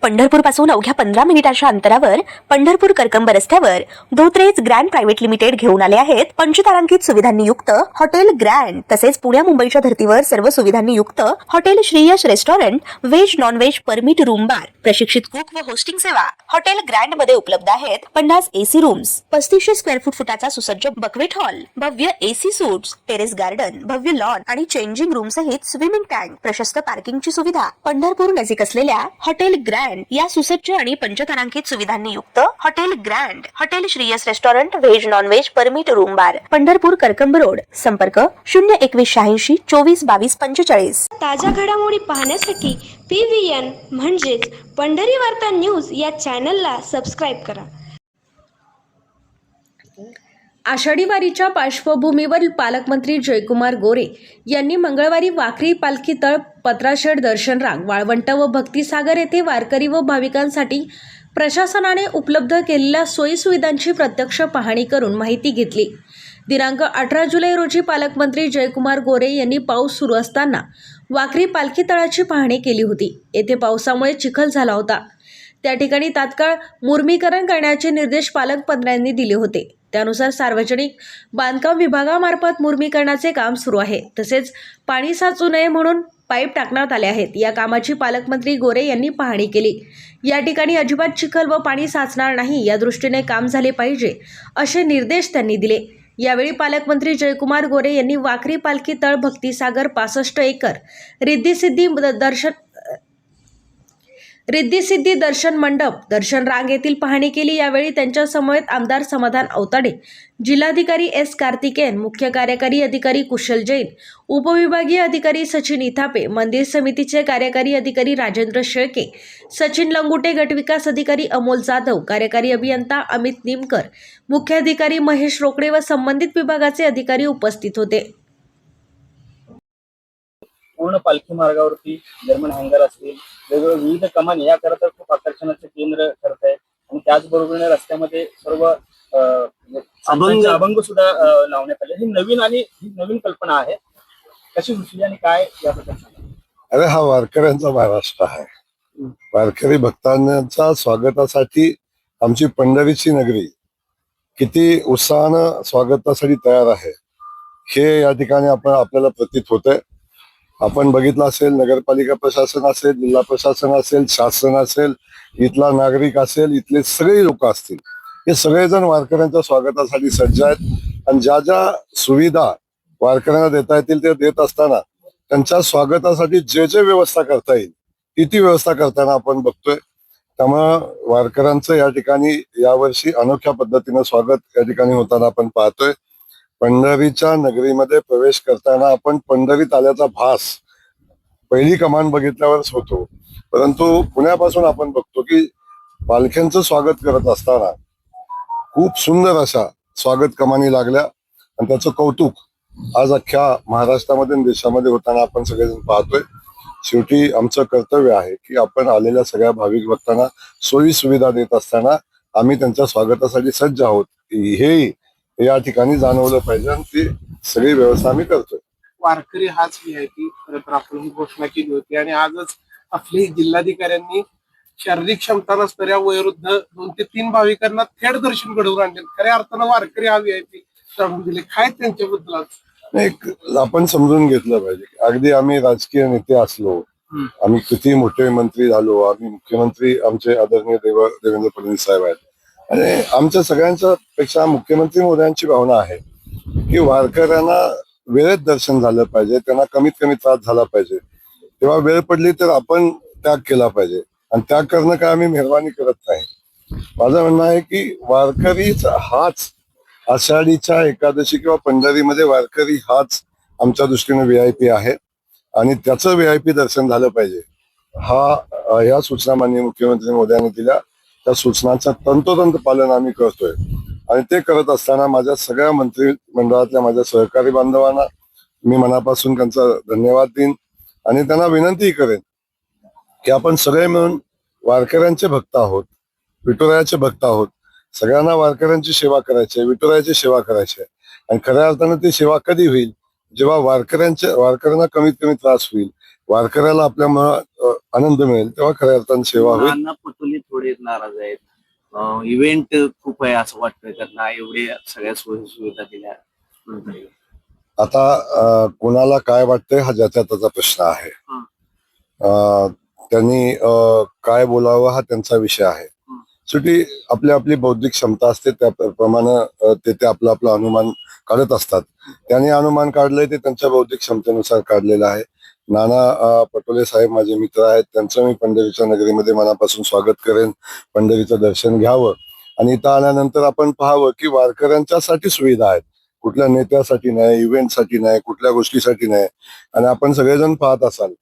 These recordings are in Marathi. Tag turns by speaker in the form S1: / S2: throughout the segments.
S1: पंढरपूर पासून अवघ्या 15 मिनिटांच्या अंतरावर पंढरपूर करकंब रस्त्यावर धोत्रेज ग्रँड प्रायव्हेट लिमिटेड घेऊन आले आहेत पंचतारांकित सुविधांनी युक्त हॉटेल ग्रँड। तसेच पुण्या मुंबईच्या धर्तीवर सर्व सुविधांनी युक्त hotel Shriyash restaurant, veg non veg permit room bar, प्रशिक्षित कुक व होस्टिंग सेवा हॉटेल ग्रँड मध्ये उपलब्ध आहेत। 50 एसी रूम्स, 3500 स्क्वेअर फुटाचा सुसज्ज बकवेट हॉल, भव्य एसी सूट्स, टेरेस गार्डन, भव्य लॉन आणि चेंजिंग रूम सहित स्विमिंग टँक, प्रशस्त पार्किंगची सुविधा। पंढरपूर नजीक असलेल्या हॉटेल ग्रँड या सुसज्ज आणि पंचतारांकित सुविधांनी युक्त hotel grand, hotel Shriyas restaurant, veg non veg permit room बार, पंढरपूर करकंब रोड। संपर्क 02186 24 22 45।
S2: ताज्या घडामोडी पाहण्यासाठी PVN म्हणजेच पंढरी वार्ता न्यूज या चॅनलला सबस्क्राईब करा।
S3: आषाढी वारीच्या पार्श्वभूमीवर पालकमंत्री जयकुमार गोरे यांनी मंगळवारी वाखरी पालखी तळ, पत्राशेड दर्शन रांग, वाळवंट व भक्तिसागर येथे वारकरी व भाविकांसाठी प्रशासनाने उपलब्ध केलेल्या सोयीसुविधांची प्रत्यक्ष पाहणी करून माहिती घेतली। दिनांक 18 जुलै रोजी पालकमंत्री जयकुमार गोरे यांनी पाऊस सुरू असताना वाखरी पालखी तळाची पाहणी केली होती। येथे पावसामुळे चिखल झाला होता। त्या ठिकाणी तात्काळ मुर्मीकरण करण्याचे निर्देश पालकमंत्र्यांनी दिले होते। त्यानुसार सार्वजनिक बांधकाम विभागामार्फत मुर्मीकरणाचे काम सुरू आहे। तसेच पाणी साचू नये म्हणून पाईप टाकण्यात आले आहेत। या कामाची पालकमंत्री गोरे यांनी पाहणी केली। या ठिकाणी अजिबात चिखल व पाणी साचणार नाही या दृष्टीने काम झाले पाहिजे असे निर्देश त्यांनी दिले। यावेळी पालकमंत्री जयकुमार गोरे यांनी वाखरी पालखी तळ, भक्तिसागर 65 एकर, रिद्धी दर्शन मंडप, दर्शन रांग येथील पाहणी केली। यावेळी त्यांच्या समवेत आमदार समाधान अवताडे, जिल्हाधिकारी S. कार्तिकेयन, मुख्य कार्यकारी अधिकारी कुशल जैन, उपविभागीय अधिकारी सचिन इथापे, मंदिर समितीचे कार्यकारी अधिकारी राजेंद्र शेळके, सचिन लंगुटे, गटविकास अधिकारी अमोल जाधव, कार्यकारी अभियंता अमित निमकर, मुख्य अधिकारी महेश रोकडे व संबंधित विभागाचे अधिकारी उपस्थित होते।
S4: पूर्ण पालखी मार्गावरती जर्मन हँगर असतील, वेगवेगळे विविध कमानी या खरं खूप आकर्षणाचे केंद्र ठरत आहे। आणि त्याचबरोबर रस्त्यामध्ये सर्व अभंग सुद्धा लावण्यात आले। ही नवीन कल्पना आहे, कशी सुचली आणि काय याबद्दल सांगा?
S5: अरे हा वारकऱ्यांचा महाराष्ट्र आहे। वारकरी भक्तांच्या स्वागतासाठी आमची पंढरीची नगरी किती उत्साहानं स्वागतासाठी तयार आहे हे या ठिकाणी आपल्याला प्रतीत होतंय। आपण बघितलं असेल, नगरपालिका प्रशासन असेल, जिल्हा प्रशासन असेल, शासन असेल, इथला नागरिक असेल, इथले सगळे लोक असतील, हे सगळेजण वारकऱ्यांच्या स्वागतासाठी सज्ज आहेत। आणि ज्या ज्या सुविधा वारकऱ्यांना देता येतील ते देत असताना त्यांच्या स्वागतासाठी जे व्यवस्था करता येईल ती व्यवस्था करताना आपण बघतोय। त्यामुळं वारकऱ्यांचं या ठिकाणी यावर्षी अनोख्या पद्धतीनं स्वागत या ठिकाणी होताना आपण पाहतोय। पंढरीच्या नगरीमध्ये प्रवेश करताना आपण पंढरीत आल्याचा भास पहिली कमान बघितल्यावरच होतो, परंतु पुण्यापासून आपण बघतो की पालख्यांचं स्वागत करत असताना खूप सुंदर अशा स्वागत कमानी लागल्या आणि त्याचं कौतुक आज अख्ख्या महाराष्ट्रामध्ये आणि देशामध्ये होताना आपण सगळेजण पाहतोय। शेवटी आमचं कर्तव्य आहे की आपण आलेल्या सगळ्या भाविक भक्तांना सोयी सुविधा देत असताना आम्ही त्यांच्या स्वागतासाठी सज्ज आहोत हे या ठिकाणी जाणवलं पाहिजे आणि ती सगळी व्यवस्था आम्ही करतोय।
S6: वारकरी हाच VIP खरं तर आपण ही घोषणा केली होती आणि आजच आपली जिल्हाधिकाऱ्यांनी शारीरिक क्षमता नसणाऱ्या वयोवृद्ध 2 ते 3 भाविकांना थेट दर्शन घडवून आणले। खऱ्या अर्थानं वारकरी हा VIP ठरवून दिले। काय त्यांच्याबद्दल
S5: एक आपण समजून घेतलं पाहिजे। अगदी आम्ही राजकीय नेते असलो, आम्ही किती मोठे मंत्री झालो, आम्ही मुख्यमंत्री आमचे आदरणीय देवेंद्र फडणवीस साहेब आहेत आणि आमच्या सगळ्यांच्या पेक्षा मुख्यमंत्री मोदयांची भावना आहे की वारकऱ्यांना वेळेत दर्शन झालं पाहिजे, त्यांना कमीत कमी त्रास झाला पाहिजे। तेव्हा वेळ पडली तर आपण त्याग केला पाहिजे आणि त्याग करणं काय आम्ही मेहरबानी करत नाही। माझं म्हणणं आहे की वारकरीच हाच आषाढीच्या एकादशी किंवा पंढरीमध्ये वारकरी हाच आमच्या दृष्टीने VIP आहे आणि त्याचं VIP दर्शन झालं पाहिजे। ह्या सूचना माननीय मुख्यमंत्री मोदयांनी दिल्या, त्या सूचनांचं तंतोतंत पालन आम्ही करतोय आणि ते करत असताना माझ्या सगळ्या मंत्रिमंडळातल्या माझ्या सहकारी बांधवांना मी मनापासून त्यांचा धन्यवाद देईन आणि त्यांना विनंती करेन की आपण सगळे मिळून वारकऱ्यांचे भक्त आहोत, विठुरायाचे भक्त आहोत। सगळ्यांना वारकऱ्यांची सेवा करायची आहे, विठुरायाची सेवा करायची आहे आणि खऱ्या अर्थानं ती सेवा कधी होईल जेव्हा वारकऱ्यांना कमीत कमी त्रास होईल, वारकऱ्याला आपल्या मनात आनंद मिळेल तेव्हा खऱ्या अर्थाने सेवा होईल.
S7: नाना पटोले थोडे नाराज आहेत. इव्हेंट खूप आहे असं वाटतंय त्यांना, एवढे सगळ्या सोयी सुविधा दिल्या नंतर.
S5: आता कोणाला काय वाटतंय हा ज्याचा त्याचा प्रश्न आहे. त्यांनी काय बोलावं हा त्यांचा विषय आहे. शेवटी आपली आपली बौद्धिक क्षमता असते, त्याप्रमाणे ते आपलं आपलं अनुमान काढत असतात. त्यांनी अनुमान काढलंय ते त्यांच्या बौद्धिक क्षमतेनुसार काढलेलं आहे. नाना पटोले साहेब माझे मित्र आहेत, त्यांचं मी पंढरीच्या नगरीमध्ये मनापासून स्वागत करेन. पंढरीचं दर्शन घ्यावं आणि इथं आल्यानंतर आपण पाहावं की वारकऱ्यांच्यासाठी सुविधा आहेत, कुठल्या नेत्यासाठी नाही, इव्हेंटसाठी नाही, कुठल्या गोष्टीसाठी नाही. आणि आपण सगळेजण पाहत असाल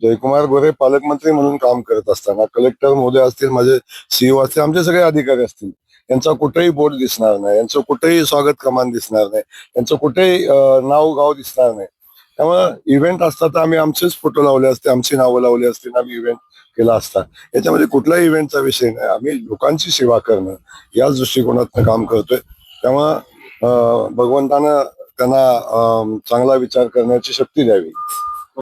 S5: जयकुमार गोरे पालकमंत्री म्हणून काम करत असताना कलेक्टर महोदय असतील, माझे सीईओ असतील, आमचे सगळे अधिकारी असतील, यांचा कुठेही बोर्ड दिसणार नाही, यांचं कुठेही स्वागत कमान दिसणार नाही, यांचं कुठेही नाव गाव दिसणार नाही. त्यामुळे इव्हेंट असता तर आम्ही आमचेच फोटो लावले असते, आमची नावं लावली असते, आम्ही इव्हेंट केला असता. याच्यामध्ये कुठलाही इव्हेंटचा विषय नाही. आम्ही लोकांची सेवा करणं याच दृष्टिकोनातून काम करतोय. त्यामुळं भगवंतानं त्यांना चांगला विचार करण्याची शक्ती द्यावी.